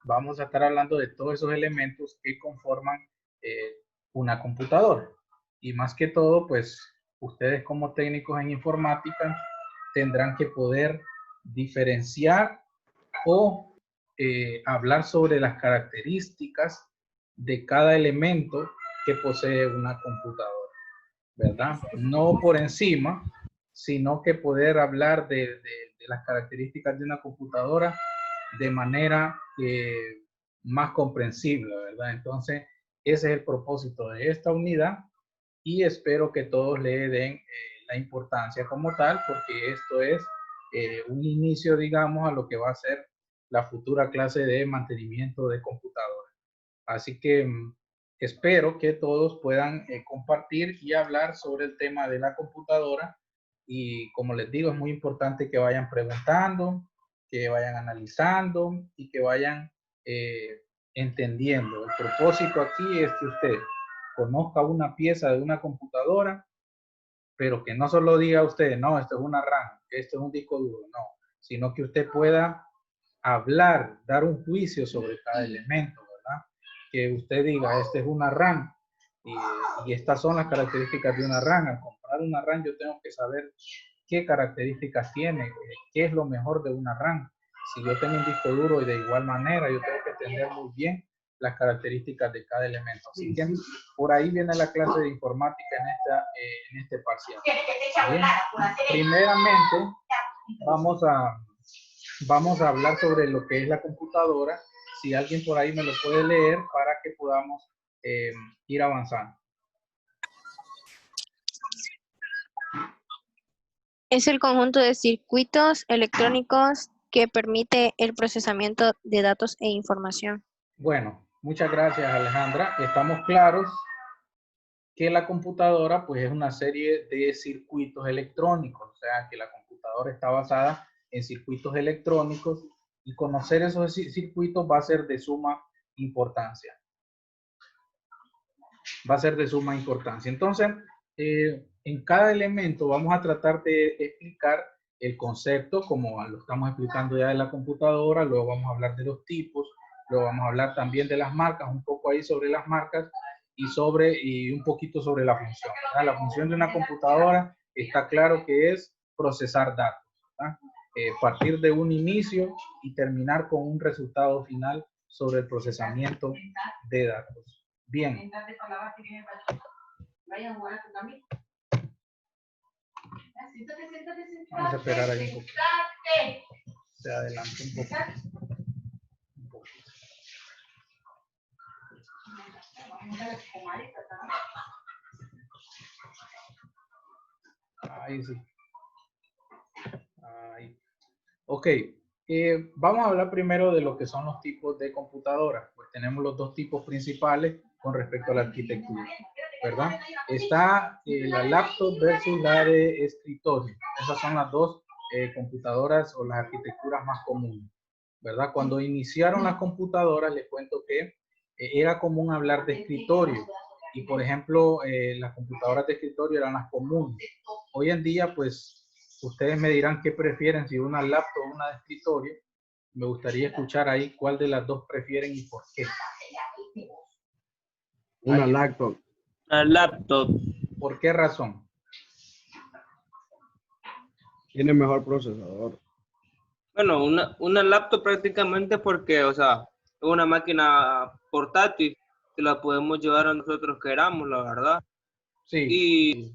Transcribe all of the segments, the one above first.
vamos a estar hablando de todos esos elementos que conforman una computadora. Y más que todo, pues ustedes como técnicos en informática tendrán que poder diferenciar o hablar sobre las características de cada elemento que posee una computadora, ¿verdad? No por encima, sino que poder hablar de las características de una computadora de manera más comprensible, ¿verdad? Entonces, ese es el propósito de esta unidad y espero que todos le den la importancia como tal, porque esto es un inicio, digamos, a lo que va a ser la futura clase de mantenimiento de computadoras. Así que espero que todos puedan compartir y hablar sobre el tema de la computadora. Y como les digo, es muy importante que vayan preguntando, que vayan analizando y que vayan entendiendo. El propósito aquí es que usted conozca una pieza de una computadora, pero que no solo diga usted, no, esto es una RAM, esto es un disco duro, no, sino que usted pueda hablar, dar un juicio sobre cada elemento, ¿verdad? Que usted diga, este es una RAM y estas son las características de una RAM. Al comprar una RAM yo tengo que saber qué características tiene, qué es lo mejor de una RAM. Si yo tengo un disco duro y de igual manera yo tengo que entender muy bien las características de cada elemento. Así que por ahí viene la clase de informática en este parcial. Bien. Primeramente vamos a hablar sobre lo que es la computadora. Si alguien por ahí me lo puede leer para que podamos ir avanzando. Es el conjunto de circuitos electrónicos que permite el procesamiento de datos e información. Bueno, muchas gracias, Alejandra. Estamos claros que la computadora pues es una serie de circuitos electrónicos, o sea que la computadora está basada en circuitos electrónicos y conocer esos circuitos va a ser de suma importancia. Va a ser de suma importancia. Entonces, en cada elemento vamos a tratar de explicar el concepto como lo estamos explicando ya de la computadora, luego vamos a hablar de los tipos, luego vamos a hablar también de las marcas, un poco ahí sobre las marcas y un poquito sobre la función. ¿Verdad? La función de una computadora está claro que es procesar datos, partir de un inicio y terminar con un resultado final sobre el procesamiento de datos. Bien. Vamos a esperar ahí un poco. Se adelante un poco. Ahí sí. Ahí. Ok. Vamos a hablar primero de lo que son los tipos de computadoras. Pues tenemos los dos tipos principales con respecto a la arquitectura, ¿verdad? Está la laptop versus la de escritorio. Esas son las dos computadoras o las arquitecturas más comunes, ¿verdad? Cuando iniciaron las computadoras, les cuento que era común hablar de escritorio y, por ejemplo, las computadoras de escritorio eran las comunes. Hoy en día, pues, ustedes me dirán qué prefieren, si una laptop o una de escritorio. Me gustaría escuchar ahí cuál de las dos prefieren y por qué. Una laptop. Una laptop. ¿Por qué razón? Tiene mejor procesador. Bueno, una laptop prácticamente porque, o sea, es una máquina portátil que la podemos llevar a nosotros queramos, la verdad. Sí. Y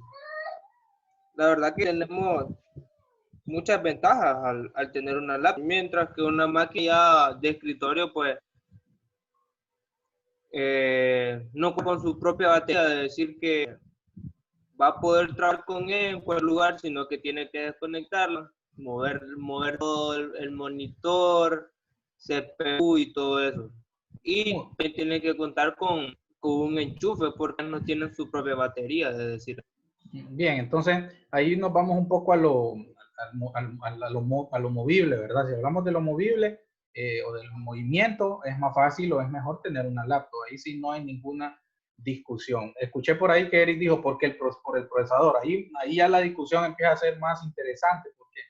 la verdad que tenemos muchas ventajas al tener una laptop, mientras que una máquina de escritorio, pues, no con su propia batería, de decir que va a poder trabajar con él en cualquier lugar, sino que tiene que desconectarla, mover todo el monitor, CPU y todo eso. Y tiene que contar con un enchufe porque no tiene su propia batería, es decir. Bien, entonces ahí nos vamos un poco a lo movible, ¿verdad? Si hablamos de lo movible o del movimiento, es más fácil o es mejor tener una laptop. Ahí sí no hay ninguna discusión. Escuché por ahí que Eric dijo por el procesador. Ahí ya la discusión empieza a ser más interesante porque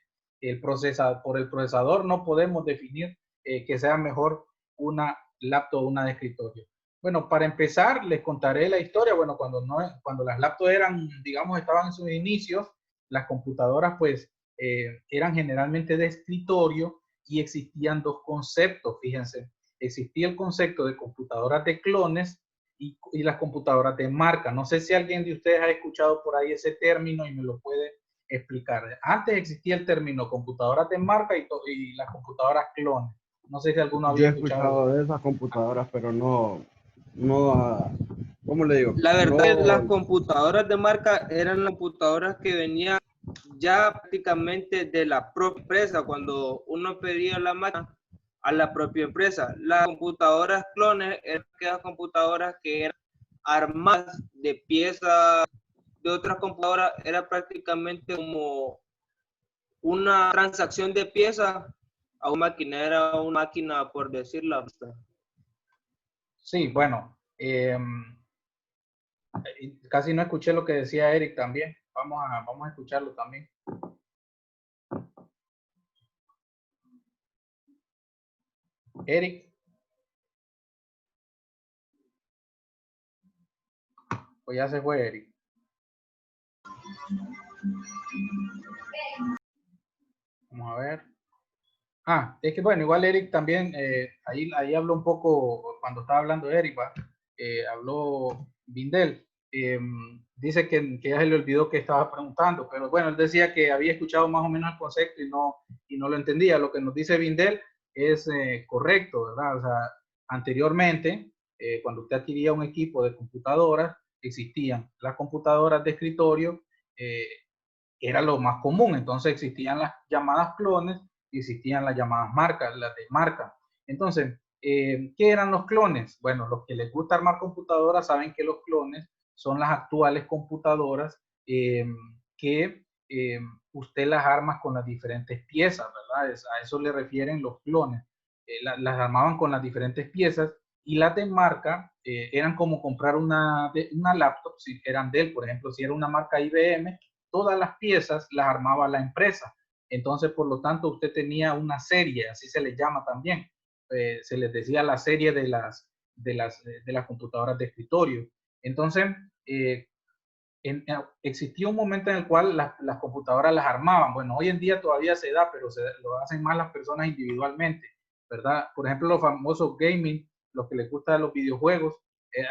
por el procesador no podemos definir que sea mejor una laptop o una de escritorio. Bueno, para empezar, les contaré la historia. Bueno, cuando las laptops eran, digamos, estaban en sus inicios, las computadoras pues eran generalmente de escritorio y existían dos conceptos, fíjense. Existía el concepto de computadoras de clones y las computadoras de marca. No sé si alguien de ustedes ha escuchado por ahí ese término y me lo puede explicar. Antes existía el término computadoras de marca y las computadoras clones. No sé si alguno Yo había he escuchado. escuchado de esas computadoras, pero ¿cómo le digo? La verdad es que las No, computadoras de marca eran las computadoras que venían ya prácticamente de la propia empresa, cuando uno pedía la máquina a la propia empresa. Las computadoras clones eran aquellas computadoras que eran armadas de piezas de otras computadoras, era prácticamente como una transacción de piezas a una máquina, era una máquina por decirlo. Sí, bueno, casi no escuché lo que decía Eric también. Vamos a escucharlo también. Eric, pues ya se fue Eric. Vamos a ver. Es que bueno, igual Eric también, ahí habló un poco, cuando estaba hablando Eric, habló Vindel. Dice que ya se le olvidó que estaba preguntando, pero bueno, él decía que había escuchado más o menos el concepto y no lo entendía. Lo que nos dice Vindel es correcto, ¿verdad? O sea, anteriormente, cuando usted adquiría un equipo de computadoras, existían las computadoras de escritorio, era lo más común. Entonces existían las llamadas clones y existían las llamadas marcas, las de marca. Entonces, ¿qué eran los clones? Bueno, los que les gusta armar computadoras saben que los clones son las actuales computadoras que usted las arma con las diferentes piezas, ¿verdad? A eso le refieren los clones. Las armaban con las diferentes piezas y las de marca eran como comprar una laptop, si eran Dell, por ejemplo, si era una marca IBM, todas las piezas las armaba la empresa. Entonces, por lo tanto, usted tenía una serie, así se les llama también. Se les decía la serie de las computadoras de escritorio. Entonces, existía un momento en el cual las computadoras las armaban. Bueno, hoy en día todavía se da, pero lo hacen más las personas individualmente, ¿verdad? Por ejemplo, los famosos gaming, los que les gustan los videojuegos,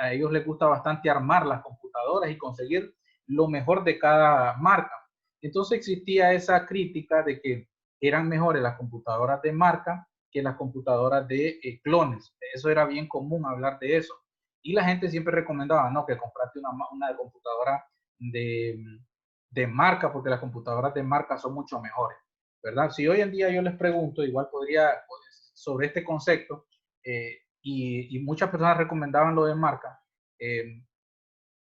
a ellos les gusta bastante armar las computadoras y conseguir lo mejor de cada marca. Entonces existía esa crítica de que eran mejores las computadoras de marca que las computadoras de clones. Eso era bien común hablar de eso. Y la gente siempre recomendaba, no, que compraste una computadora de marca, porque las computadoras de marca son mucho mejores, ¿verdad? Si hoy en día yo les pregunto, igual podría, pues, sobre este concepto, y muchas personas recomendaban lo de marca,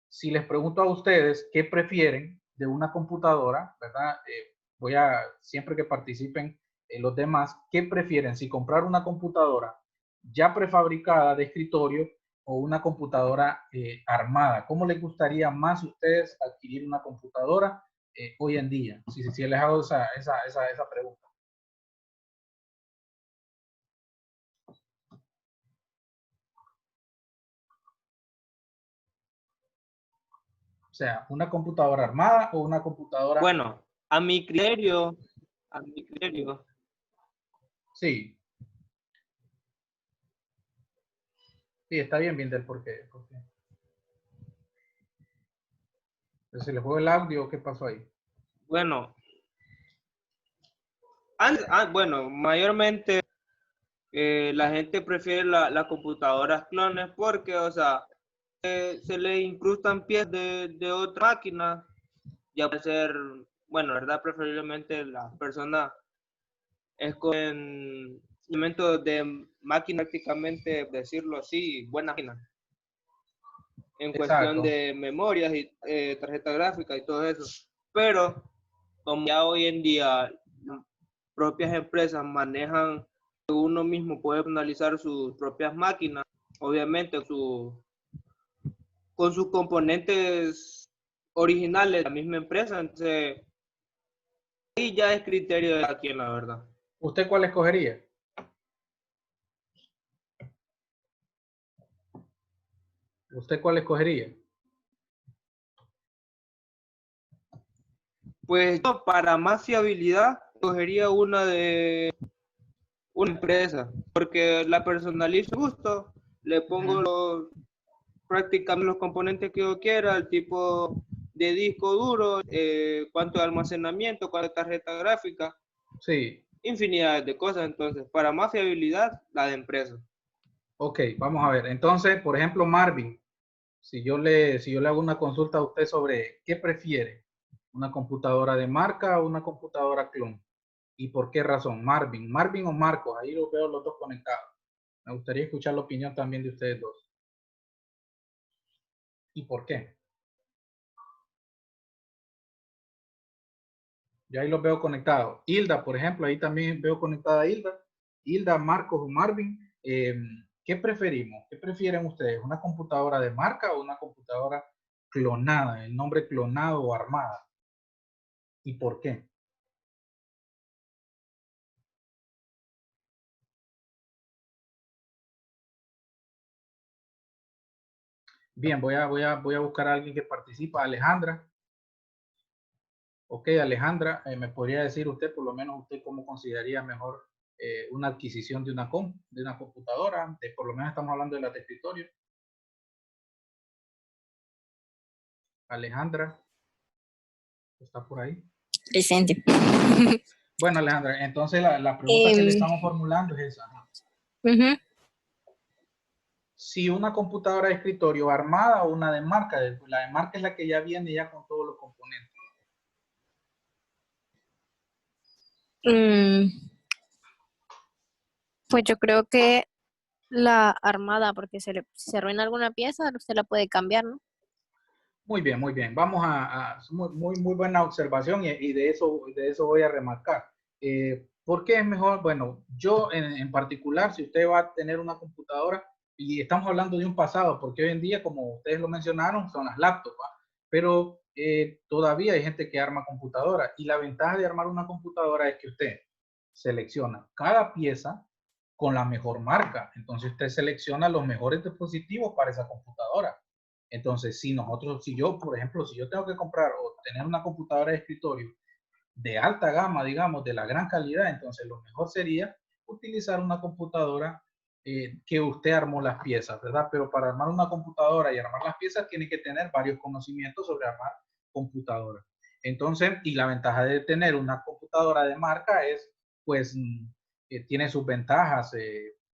si les pregunto a ustedes qué prefieren de una computadora, ¿verdad? Siempre que participen los demás, ¿qué prefieren? Si comprar una computadora ya prefabricada de escritorio o una computadora armada. ¿Cómo les gustaría más a ustedes adquirir una computadora hoy en día? Si les hago esa pregunta. O sea, ¿una computadora armada o una computadora? Bueno, a mi criterio, Sí. Sí, está bien, Binder, porque ¿se le fue el audio? ¿Qué pasó ahí? bueno, bueno, mayormente la gente prefiere las computadoras clones porque, o sea, se le incrustan piezas de otra máquina, ya puede ser, bueno, verdad, preferiblemente las personas escogen elementos de máquina prácticamente, decirlo así, buena máquina, en cuestión Exacto. de memorias y tarjeta gráfica y todo eso. Pero como ya hoy en día propias empresas manejan, uno mismo puede analizar sus propias máquinas, obviamente con sus componentes originales de la misma empresa, entonces ahí ya es criterio de cada quien, la verdad. ¿Usted cuál escogería? ¿Usted cuál escogería? Pues yo, para más fiabilidad, cogería una de una empresa, porque la personalizo justo, le pongo prácticamente los componentes que yo quiera, el tipo de disco duro, cuánto de almacenamiento, cuánta tarjeta gráfica, Sí. infinidad de cosas. Entonces, para más fiabilidad, la de empresa. Ok, vamos a ver. Entonces, por ejemplo, Marvin, si yo le hago una consulta a usted sobre qué prefiere, una computadora de marca o una computadora clon, y por qué razón, Marvin o Marcos, ahí los veo los dos conectados. Me gustaría escuchar la opinión también de ustedes dos. ¿Y por qué? Yo ahí los veo conectados. Hilda, por ejemplo, ahí también veo conectada a Hilda. Hilda, Marcos o Marvin, ¿qué preferimos? ¿Qué prefieren ustedes? ¿Una computadora de marca o una computadora clonada? El nombre clonado o armada. ¿Y por qué? Bien, voy a buscar a alguien que participa. Alejandra. Ok, Alejandra, ¿me podría decir usted, por lo menos usted, cómo consideraría mejor una adquisición de una computadora? Por lo menos estamos hablando de la de escritorio. Alejandra, ¿está por ahí? Presente. Bueno, Alejandra, entonces la pregunta que le estamos formulando es esa, ¿no? Si una computadora de escritorio armada o una de marca, la de marca es la que ya viene ya con todos los componentes. Pues yo creo que la armada, porque si se arruina alguna pieza, usted la puede cambiar, ¿no? Muy bien, muy bien. Vamos muy buena observación y de eso voy a remarcar. ¿Por qué es mejor? Bueno, yo en particular, si usted va a tener una computadora, y estamos hablando de un pasado, porque hoy en día, como ustedes lo mencionaron, son las laptops, ¿va? Pero todavía hay gente que arma computadoras y la ventaja de armar una computadora es que usted selecciona cada pieza con la mejor marca. Entonces usted selecciona los mejores dispositivos para esa computadora. Entonces, si yo, por ejemplo, si yo tengo que comprar o tener una computadora de escritorio de alta gama, digamos, de la gran calidad, entonces lo mejor sería utilizar una computadora que usted armó las piezas, ¿verdad? Pero para armar una computadora y armar las piezas tiene que tener varios conocimientos sobre armar computadoras. Entonces, y la ventaja de tener una computadora de marca es, pues, tiene sus ventajas.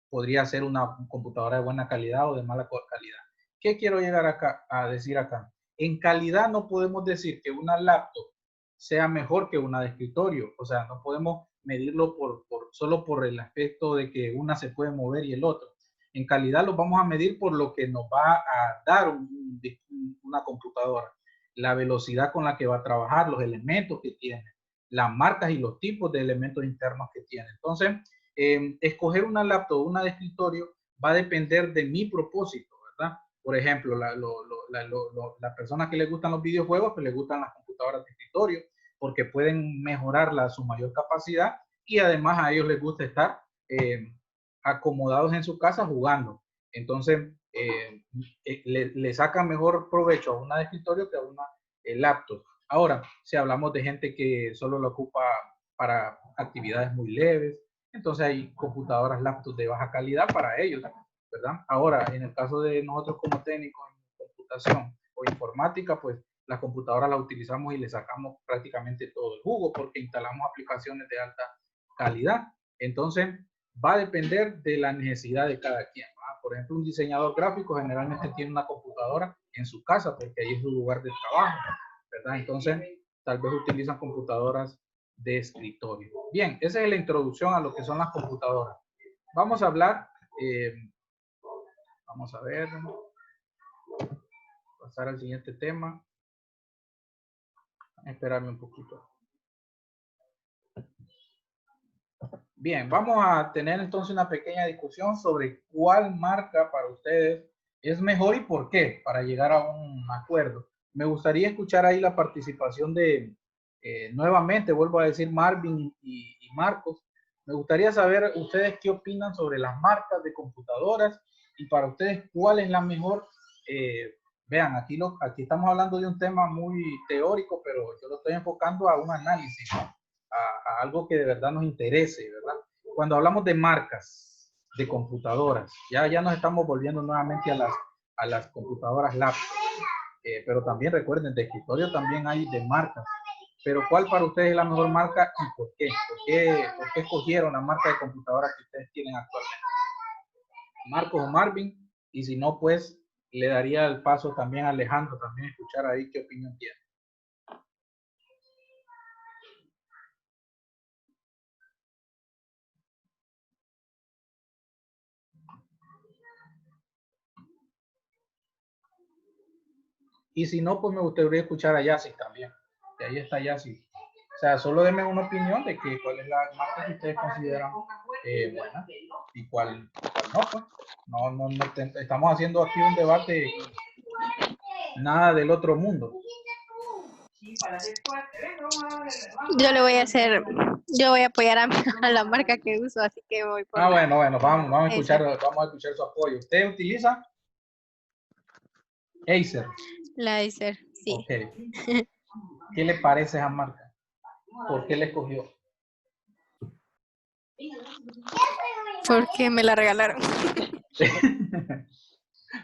Podría ser una computadora de buena calidad o de mala calidad. ¿Qué quiero llegar a decir acá? En calidad no podemos decir que una laptop sea mejor que una de escritorio. O sea, no podemos medirlo solo por el aspecto de que una se puede mover y el otro. En calidad lo vamos a medir por lo que nos va a dar una computadora. La velocidad con la que va a trabajar, los elementos que tiene, las marcas y los tipos de elementos internos que tiene. Entonces, escoger una laptop o una de escritorio va a depender de mi propósito, ¿verdad? Por ejemplo, las personas que les gustan los videojuegos, pues les gustan las computadoras de escritorio porque pueden mejorarla a su mayor capacidad y además a ellos les gusta estar acomodados en su casa jugando. Entonces, le sacan mejor provecho a una de escritorio que a una laptop. Ahora, si hablamos de gente que solo lo ocupa para actividades muy leves, entonces hay computadoras laptops de baja calidad para ellos, ¿verdad? Ahora, en el caso de nosotros como técnicos en computación o informática, pues las computadoras las utilizamos y le sacamos prácticamente todo el jugo porque instalamos aplicaciones de alta calidad. Entonces, va a depender de la necesidad de cada quien, ¿verdad? Por ejemplo, un diseñador gráfico generalmente tiene una computadora en su casa porque ahí es su lugar de trabajo, ¿verdad? Entonces, tal vez utilizan computadoras de escritorio. Bien, esa es la introducción a lo que son las computadoras. Vamos a hablar, vamos a ver, pasar al siguiente tema. Esperarme un poquito. Bien, vamos a tener entonces una pequeña discusión sobre cuál marca para ustedes es mejor y por qué, para llegar a un acuerdo. Me gustaría escuchar ahí la participación de, nuevamente, vuelvo a decir, Marvin y Marcos. Me gustaría saber ustedes qué opinan sobre las marcas de computadoras y para ustedes cuál es la mejor vean, aquí estamos hablando de un tema muy teórico, pero yo lo estoy enfocando a un análisis, ¿no? A algo que de verdad nos interese, ¿verdad? Cuando hablamos de marcas, de computadoras, ya nos estamos volviendo nuevamente a las computadoras laptop, pero también recuerden, de escritorio también hay de marcas. Pero ¿cuál para ustedes es la mejor marca y por qué? ¿Por qué escogieron la marca de computadora que ustedes tienen actualmente? Marcos o Marvin, y si no, pues le daría el paso también a Alejandro, también escuchar ahí qué opinión tiene. Y si no, pues me gustaría escuchar a Yassi también. Y ahí está Yassi. O sea, solo denme una opinión de que cuál es la marca que ustedes consideran buena y cuál no, pues. No, estamos haciendo aquí un debate, nada del otro mundo. Yo voy a apoyar a la marca que uso, así que voy por Bueno, vamos a escuchar su apoyo. ¿Usted utiliza Acer? la Acer, sí. Ok. ¿Qué le parece esa marca? ¿Por qué la escogió? Porque me la regalaron.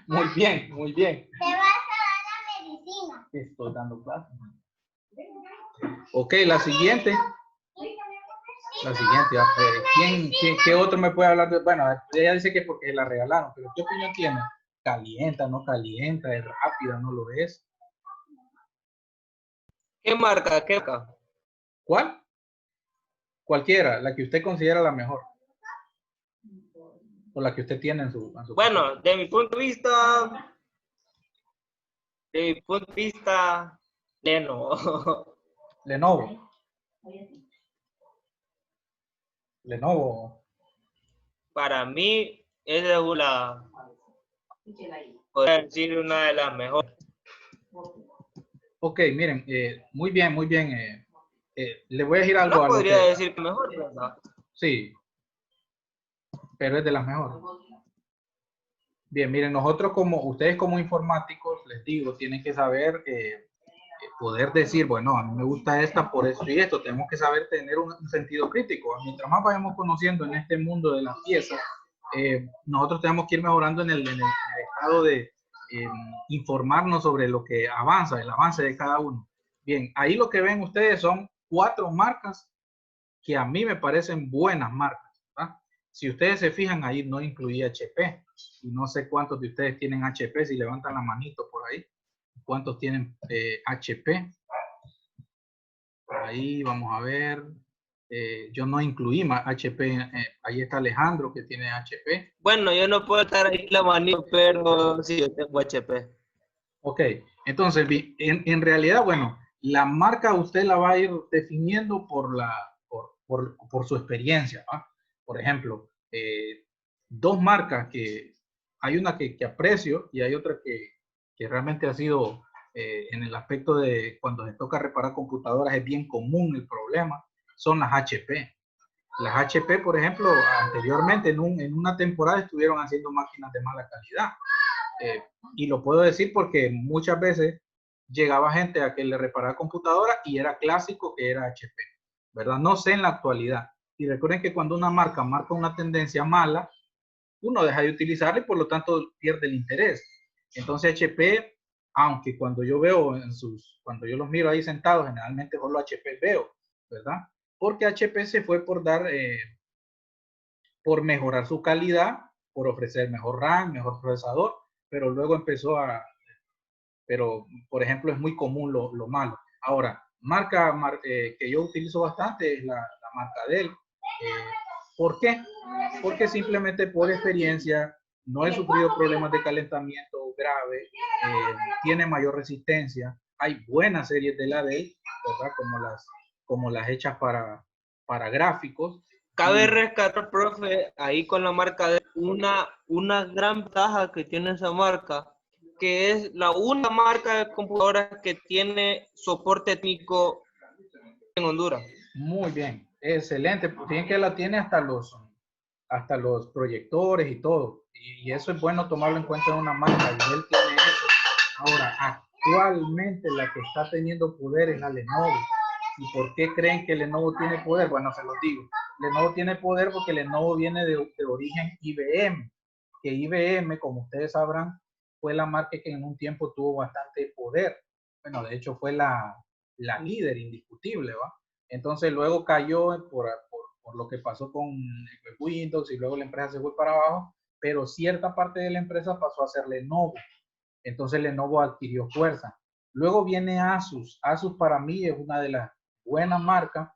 Muy bien, muy bien. Te vas a dar la medicina. Estoy dando clase. Ok, la siguiente. La siguiente. ¿Qué otro me puede hablar de? Bueno, ella dice que porque la regalaron, pero ¿qué opinión tiene? ¿Calienta, no calienta? ¿Es rápida, no lo es? ¿Qué marca? ¿Qué marca? ¿Cuál? Cualquiera, la que usted considera la mejor. O la que usted tiene en su Bueno, de mi punto de vista, Lenovo. Lenovo. Para mí, es podría decir una de las mejores. Ok, miren, muy bien, muy bien. Le voy a decir algo No a lo podría que... decir que mejor, ¿verdad? Sí, pero es de las mejores. Bien, miren, nosotros ustedes como informáticos, les digo, tienen que saber poder decir, bueno, a mí me gusta esta por esto y esto. Tenemos que saber tener un sentido crítico. Mientras más vayamos conociendo en este mundo de las piezas, nosotros tenemos que ir mejorando en el estado de informarnos sobre lo que avanza, el avance de cada uno. Bien, ahí lo que ven ustedes son 4 marcas que a mí me parecen buenas marcas, ¿verdad? Si ustedes se fijan, ahí no incluía HP. Y no sé cuántos de ustedes tienen HP, si levantan la manito por ahí. ¿Cuántos tienen HP? Ahí vamos a ver. Yo no incluí más HP. Ahí está Alejandro que tiene HP. Bueno, yo no puedo estar ahí la manito, pero sí, yo tengo HP. Ok, entonces en realidad, bueno, la marca usted la va a ir definiendo por su experiencia, ¿va? Por ejemplo, 2 marcas que hay una que aprecio y hay otra que realmente ha sido en el aspecto de cuando se toca reparar computadoras es bien común el problema, son las HP. Las HP, por ejemplo, anteriormente en una temporada estuvieron haciendo máquinas de mala calidad. Y lo puedo decir porque muchas veces llegaba gente a que le reparara computadora y era clásico que era HP, ¿verdad? No sé en la actualidad. Y recuerden que cuando una marca marca una tendencia mala, uno deja de utilizarla y por lo tanto pierde el interés. Entonces HP, aunque cuando yo veo cuando yo los miro ahí sentados, generalmente solo HP veo, ¿verdad? Porque HP se fue por mejorar su calidad, por ofrecer mejor RAM, mejor procesador, pero luego pero por ejemplo es muy común lo malo. Ahora, marca que yo utilizo bastante es la marca Dell. ¿Por qué? Porque simplemente por experiencia no he sufrido problemas de calentamiento grave, tiene mayor resistencia, hay buenas series de la Dell, ¿verdad? Como las hechas para gráficos. Cabe rescatar, profe, ahí con la marca de una gran ventaja que tiene esa marca, que es la única marca de computadoras que tiene soporte técnico en Honduras. Muy bien, excelente. Fíjense que la tiene hasta los proyectores y todo. Y eso es bueno tomarlo en cuenta en una marca. Y él tiene eso. Ahora, actualmente la que está teniendo poder es la Lenovo. ¿Y por qué creen que Lenovo tiene poder? Bueno, se los digo. Lenovo tiene poder porque Lenovo viene de origen IBM, que IBM, como ustedes sabrán, fue la marca que en un tiempo tuvo bastante poder. Bueno, de hecho fue la líder indiscutible, ¿va? Entonces luego cayó por lo que pasó con Windows y luego la empresa se fue para abajo, pero cierta parte de la empresa pasó a ser Lenovo. Entonces Lenovo adquirió fuerza. Luego viene Asus. Asus para mí es una de las buenas marcas.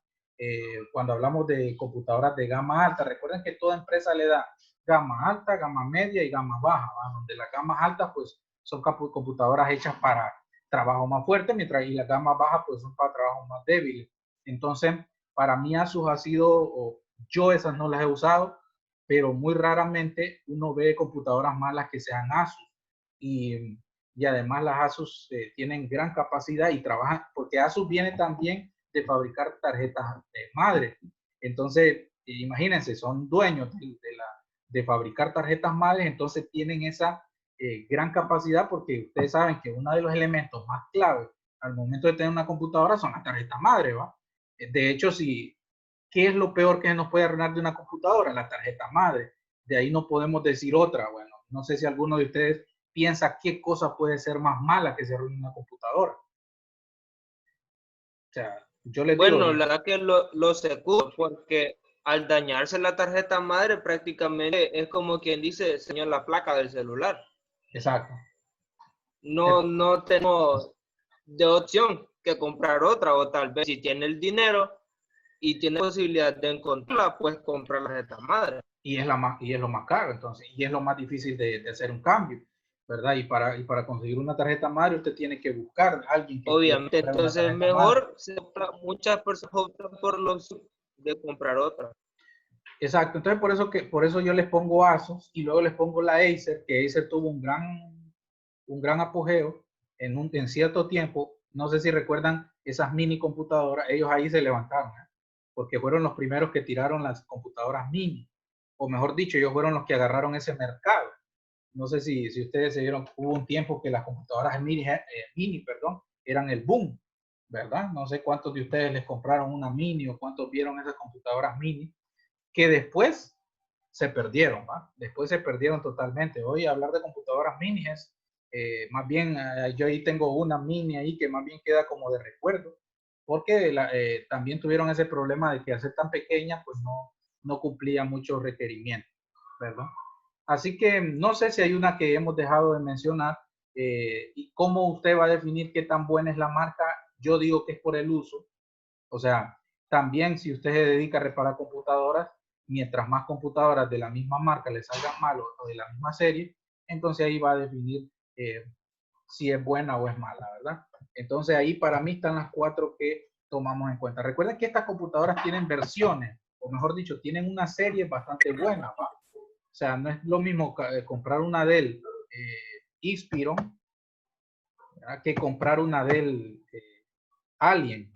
Cuando hablamos de computadoras de gama alta, recuerden que toda empresa le da gama alta, gama media y gama baja, ¿va? Donde las gamas altas pues son computadoras hechas para trabajo más fuerte, mientras y las gamas bajas pues son para trabajos más débiles. Entonces, para mí Asus ha sido, yo esas no las he usado, pero muy raramente uno ve computadoras malas que sean Asus. Y además las Asus tienen gran capacidad y trabajan, porque Asus viene también de fabricar tarjetas madre. Entonces, imagínense, son dueños de fabricar tarjetas madres, entonces tienen esa gran capacidad porque ustedes saben que uno de los elementos más clave al momento de tener una computadora son las tarjetas madre, ¿va? De hecho, si, ¿qué es lo peor que nos puede arruinar de una computadora? La tarjeta madre. De ahí no podemos decir otra. Bueno, no sé si alguno de ustedes piensa qué cosa puede ser más mala que se arruine una computadora. O sea, yo les digo. Bueno, la verdad que lo seguro, porque al dañarse la tarjeta madre prácticamente es como quien dice, señor, la placa del celular. Exacto. No tenemos de opción que comprar otra, o tal vez si tiene el dinero y tiene posibilidad de encontrarla, pues comprar la tarjeta madre. Y es lo más caro, entonces, y es lo más difícil de hacer un cambio, ¿verdad? Y para conseguir una tarjeta madre usted tiene que buscar a alguien que Obviamente, quiera una entonces tarjeta madre. mejor muchas personas optan por los de comprar otra. Exacto, entonces por eso yo les pongo Asus y luego les pongo la Acer, que Acer tuvo un gran apogeo en cierto tiempo. No sé si recuerdan esas mini computadoras, ellos ahí se levantaron, ¿eh? Porque fueron los primeros que tiraron las computadoras mini, o mejor dicho, ellos fueron los que agarraron ese mercado. No sé si ustedes se dieron, hubo un tiempo que las computadoras mini, perdón, eran el boom, ¿verdad? No sé cuántos de ustedes les compraron una mini o cuántos vieron esas computadoras mini, que después se perdieron, ¿va? Después se perdieron totalmente. Hoy hablar de computadoras mini es, más bien, yo ahí tengo una mini ahí que más bien queda como de recuerdo, porque también tuvieron ese problema de que al ser tan pequeña, pues no cumplía muchos requerimientos, ¿verdad? Así que no sé si hay una que hemos dejado de mencionar y cómo usted va a definir qué tan buena es la marca. Yo digo que es por el uso. O sea, también si usted se dedica a reparar computadoras, mientras más computadoras de la misma marca le salgan mal o de la misma serie, entonces ahí va a definir si es buena o es mala, ¿verdad? Entonces ahí para mí están las 4 que tomamos en cuenta. Recuerden que estas computadoras tienen versiones, o mejor dicho, tienen una serie bastante buena, ¿va? O sea, no es lo mismo comprar una Dell Inspiron que comprar una Dell Alien.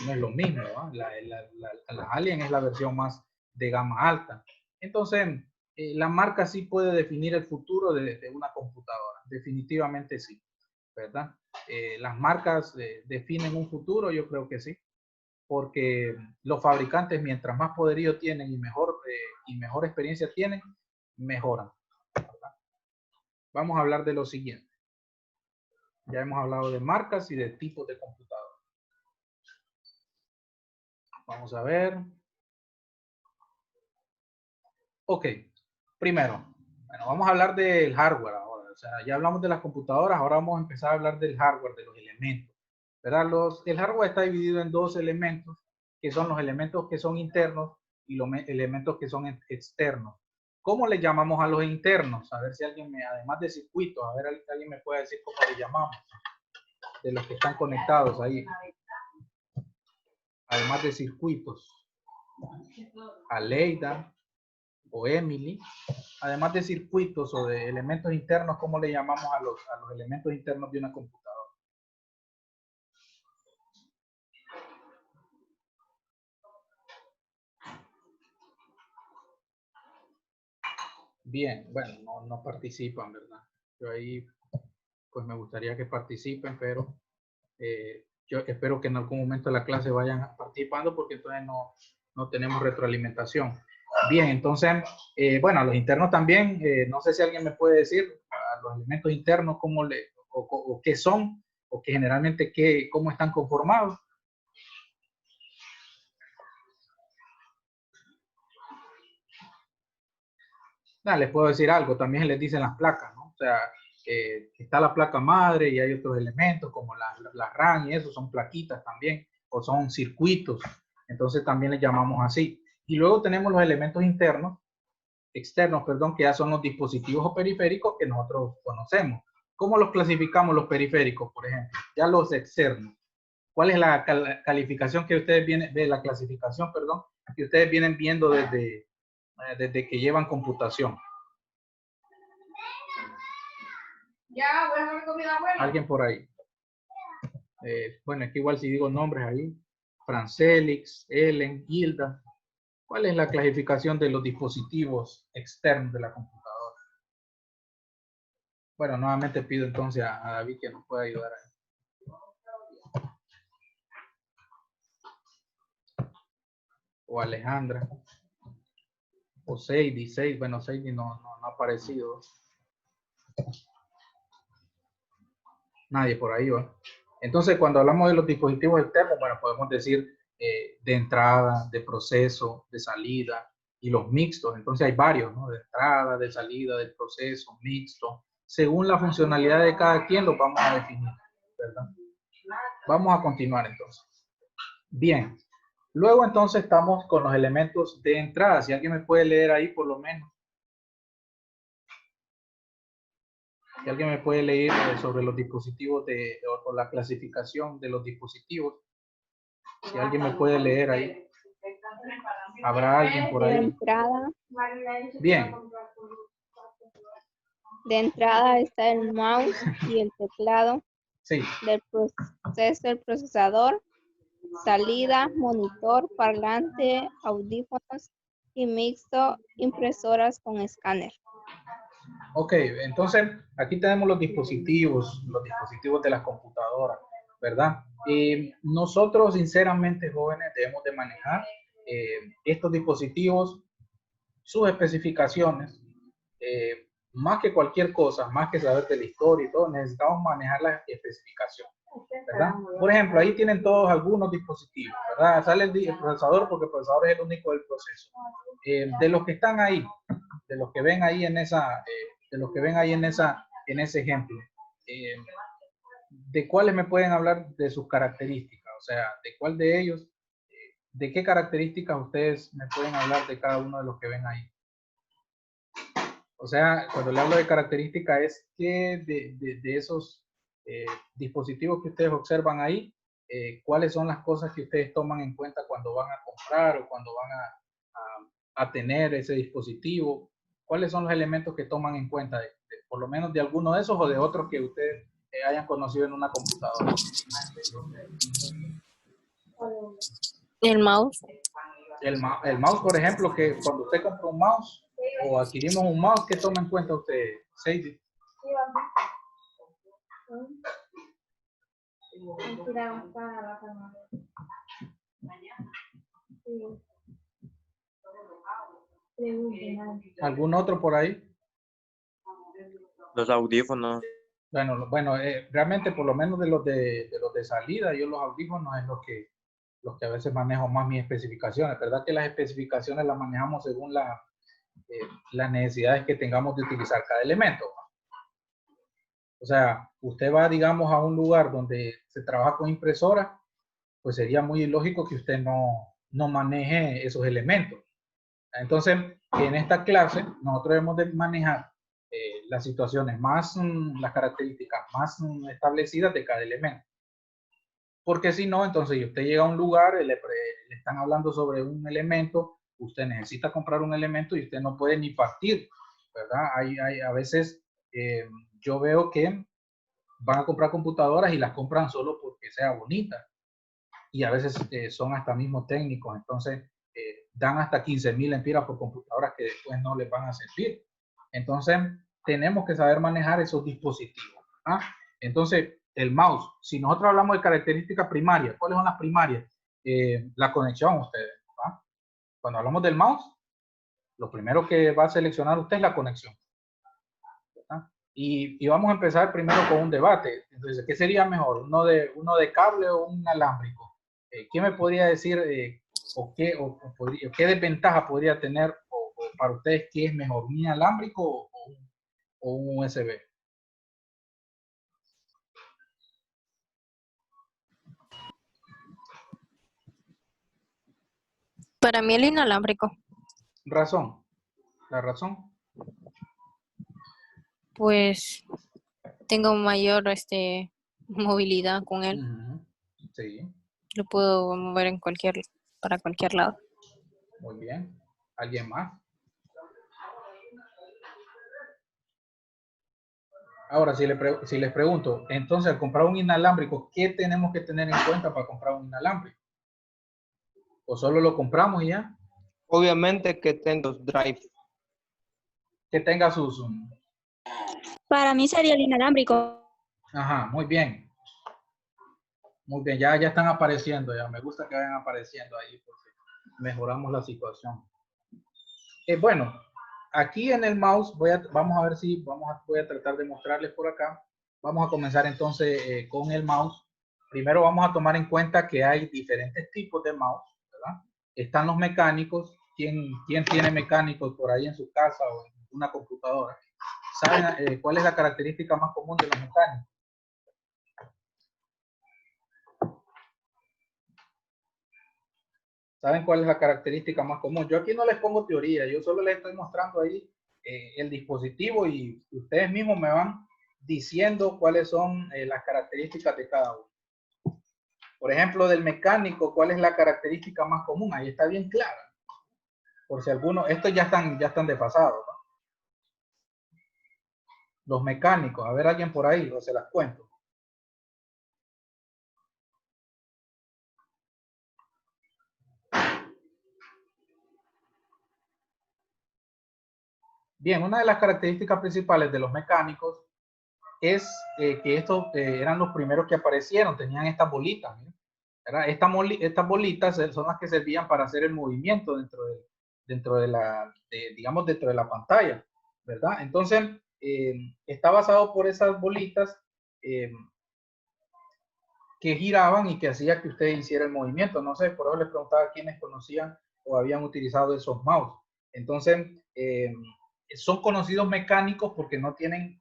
No es lo mismo, ¿no? La Alien es la versión más de gama alta. Entonces, la marca sí puede definir el futuro de una computadora. Definitivamente sí, ¿verdad? Las marcas definen un futuro, yo creo que sí, porque los fabricantes, mientras más poderío tienen y mejor experiencia tienen, mejoran, ¿verdad? Vamos a hablar de lo siguiente. Ya hemos hablado de marcas y de tipos de computadoras. Vamos a ver. Ok, primero, bueno, vamos a hablar del hardware ahora. O sea, ya hablamos de las computadoras, ahora vamos a empezar a hablar del hardware, de los elementos. ¿Verdad? El hardware está dividido en dos elementos, que son los elementos que son internos y los elementos que son externos. ¿Cómo le llamamos a los internos? A ver si alguien además de circuitos, a ver si alguien me puede decir cómo le llamamos, de los que están conectados ahí. Además de circuitos. Aleida o Emily. Además de circuitos o de elementos internos, ¿cómo le llamamos a los elementos internos de una computadora? Bien, bueno, no participan, ¿verdad? Yo ahí pues me gustaría que participen, pero yo espero que en algún momento de la clase vayan participando porque entonces no tenemos retroalimentación. Bien, entonces, bueno, a los internos también, no sé si alguien me puede decir a los elementos internos cómo o qué son, o que generalmente cómo están conformados. Les puedo decir algo, también les dicen las placas, ¿no? O sea, está la placa madre y hay otros elementos como la RAM y eso, son plaquitas también, o son circuitos, entonces también les llamamos así. Y luego tenemos los elementos externos, perdón, que ya son los dispositivos o periféricos que nosotros conocemos. ¿Cómo los clasificamos los periféricos, por ejemplo? Ya los externos. ¿Cuál es la calificación que ustedes vienen, de la clasificación, perdón, que ustedes vienen viendo desde que llevan computación? Ya, voy a comer comida buena. ¿Alguien por ahí? Bueno, es que igual si digo nombres ahí, Francelix, Ellen, Hilda, ¿cuál es la clasificación de los dispositivos externos de la computadora? Bueno, nuevamente pido entonces a David que nos pueda ayudar ahí. O Alejandra. O Seidi, bueno, Seidi no ha aparecido. Nadie por ahí, ¿va? Entonces, cuando hablamos de los dispositivos externos, bueno, podemos decir de entrada, de proceso, de salida y los mixtos. Entonces hay varios, ¿no? De entrada, de salida, de proceso, mixto. Según la funcionalidad de cada quien, los vamos a definir, ¿verdad? Vamos a continuar entonces. Bien. Luego entonces estamos con los elementos de entrada. Si alguien me puede leer ahí por lo menos. Si alguien me puede leer sobre los dispositivos o la clasificación de los dispositivos. Si alguien me puede leer ahí. ¿Habrá alguien por De ahí? entrada, Bien. de entrada está el mouse y el teclado. Sí. Del proceso, el procesador. Salida, monitor, parlante, audífonos y mixto, impresoras con escáner. Ok, entonces aquí tenemos los dispositivos de las computadoras, ¿verdad? Nosotros, sinceramente, jóvenes, debemos de manejar estos dispositivos, sus especificaciones, más que cualquier cosa, más que saber de la historia y todo, necesitamos manejar las especificaciones, ¿verdad? Por ejemplo, ahí tienen todos algunos dispositivos, ¿verdad? Sale el procesador porque el procesador es el único del proceso. De los que están ahí, de los que ven ahí en ese ejemplo, ¿de cuáles me pueden hablar de sus características? O sea, ¿de cuál de ellos, de qué características ustedes me pueden hablar de cada uno de los que ven ahí? O sea, cuando le hablo de características es que de esos dispositivos que ustedes observan ahí, ¿cuáles son las cosas que ustedes toman en cuenta cuando van a comprar o cuando van a tener ese dispositivo? ¿Cuáles son los elementos que toman en cuenta, por lo menos de alguno de esos o de otros que ustedes hayan conocido en una computadora? El mouse. El mouse, por ejemplo, que cuando usted compra un mouse o adquirimos un mouse, ¿qué toma en cuenta usted, Sadie? ¿Algún otro por ahí? Los audífonos. Bueno, realmente por lo menos de los de salida, yo los audífonos es los que a veces manejo más mis especificaciones. ¿Verdad que las especificaciones las manejamos según las necesidades que tengamos de utilizar cada elemento? O sea, usted va, digamos, a un lugar donde se trabaja con impresora, pues sería muy ilógico que usted no maneje esos elementos. Entonces, en esta clase, nosotros debemos de manejar las situaciones las características más establecidas de cada elemento. Porque si no, entonces usted llega a un lugar, le están hablando sobre un elemento, usted necesita comprar un elemento y usted no puede ni partir, ¿verdad? A veces yo veo que van a comprar computadoras y las compran solo porque sea bonita. Y a veces son hasta mismos técnicos, entonces dan hasta 15,000 lempiras por computadoras que después no les van a servir. Entonces, tenemos que saber manejar esos dispositivos. ¿Ah? Entonces, el mouse, si nosotros hablamos de características primarias, ¿cuáles son las primarias? La conexión, ustedes. ¿Va? Cuando hablamos del mouse, lo primero que va a seleccionar usted es la conexión. ¿Ah? Y vamos a empezar primero con un debate. Entonces, ¿qué sería mejor? ¿Uno de cable o un inalámbrico? ¿Quién me podría decir qué desventaja podría tener o para ustedes qué es mejor, un inalámbrico o un USB? Para mí el inalámbrico, Razón. La razón. pues tengo mayor movilidad con él. Ujú. Sí, Lo puedo mover para cualquier lado. muy bien. ¿Alguien más? Ahora, si les pregunto, entonces al comprar un inalámbrico, ¿qué tenemos que tener en cuenta para comprar un inalámbrico? ¿O solo lo compramos y ya? Obviamente que tengo drive. Que tenga sus... Para mí sería el inalámbrico. Ajá, muy bien. Muy bien, ya están apareciendo, ya me gusta que vayan apareciendo ahí porque mejoramos la situación. Bueno, aquí en el mouse vamos a ver si voy a tratar de mostrarles por acá. Vamos a comenzar entonces con el mouse. Primero vamos a tomar en cuenta que hay diferentes tipos de mouse, ¿verdad? Están los mecánicos. ¿Quién tiene mecánicos por ahí en su casa o en una computadora? ¿Saben cuál es la característica más común de los mecánicos? ¿Saben cuál es la característica más común? Yo aquí no les pongo teoría, yo solo les estoy mostrando ahí el dispositivo y ustedes mismos me van diciendo cuáles son las características de cada uno. Por ejemplo, del mecánico, ¿cuál es la característica más común? Ahí está bien clara. Por si algunos, estos ya están desfasados, ¿no? Los mecánicos, a ver alguien por ahí, o se las cuento. Bien, una de las características principales de los mecánicos es que estos eran los primeros que aparecieron, tenían estas bolitas. Estas bolitas son las que servían para hacer el movimiento dentro de la pantalla, ¿verdad? Entonces, está basado por esas bolitas que giraban y que hacía que usted hiciera el movimiento. No sé, por eso les preguntaba quiénes conocían o habían utilizado esos mouse. Entonces, son conocidos mecánicos porque no tienen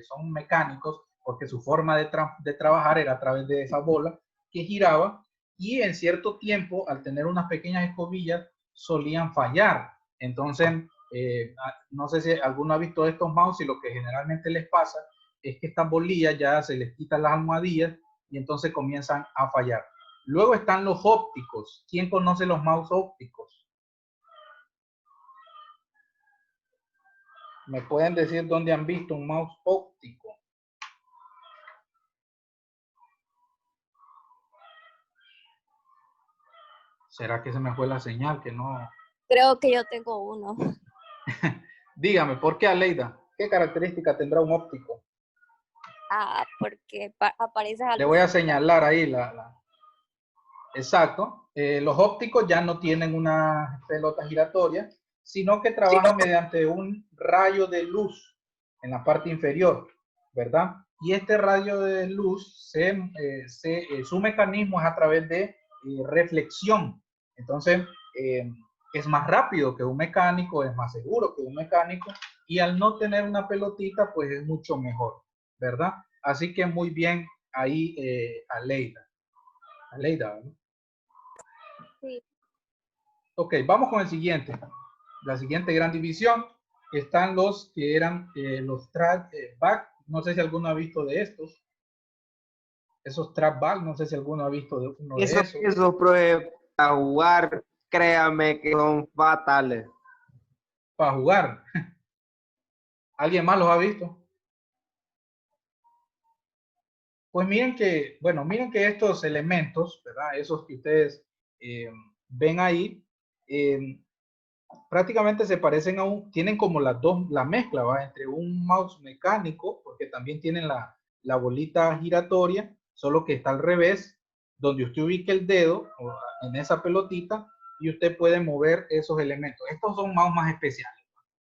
son mecánicos porque su forma de trabajar era a través de esa bola que giraba y en cierto tiempo, al tener unas pequeñas escobillas, solían fallar. Entonces, no sé si alguno ha visto estos mouse y lo que generalmente les pasa es que estas bolillas ya se les quitan las almohadillas y entonces comienzan a fallar. Luego están los ópticos. ¿Quién conoce los mouse ópticos? ¿Me pueden decir dónde han visto un mouse óptico? ¿Será que se me fue la señal? Que no. Creo que yo tengo uno. Dígame, ¿por qué, Aleida? ¿Qué característica tendrá un óptico? Porque aparece Le voy a señalar ahí Exacto. Los ópticos ya no tienen una pelota giratoria, sino que trabajan mediante un rayo de luz en la parte inferior, ¿verdad? Y este rayo de luz, su mecanismo es a través de reflexión. Entonces, es más rápido que un mecánico, es más seguro que un mecánico, y al no tener una pelotita, pues es mucho mejor, ¿verdad? Así que muy bien ahí, Aleida. Aleida, ¿no? Sí. Ok, vamos con el siguiente. La siguiente gran división están los que eran los trackback. No sé si alguno ha visto de estos. Esos trackback, no sé si alguno ha visto de uno de esos. Esos para jugar, créame que son fatales. Para jugar. ¿Alguien más los ha visto? Pues miren que estos elementos, ¿verdad? Esos que ustedes ven ahí, prácticamente se parecen tienen como la mezcla, ¿va? Entre un mouse mecánico, porque también tienen la bolita giratoria, solo que está al revés, donde usted ubique el dedo en esa pelotita y usted puede mover esos elementos. Estos son más especiales,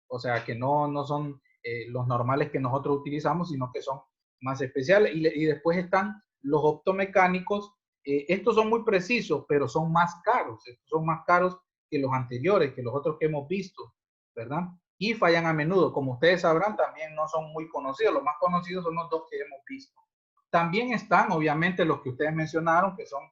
o sea que no son los normales que nosotros utilizamos, sino que son más especiales. Y después están los optomecánicos. Estos son muy precisos, pero son más caros. Estos son más caros que los anteriores, que los otros que hemos visto, ¿verdad? Y fallan a menudo. Como ustedes sabrán, también no son muy conocidos. Los más conocidos son los dos que hemos visto. También están, obviamente, los que ustedes mencionaron, que son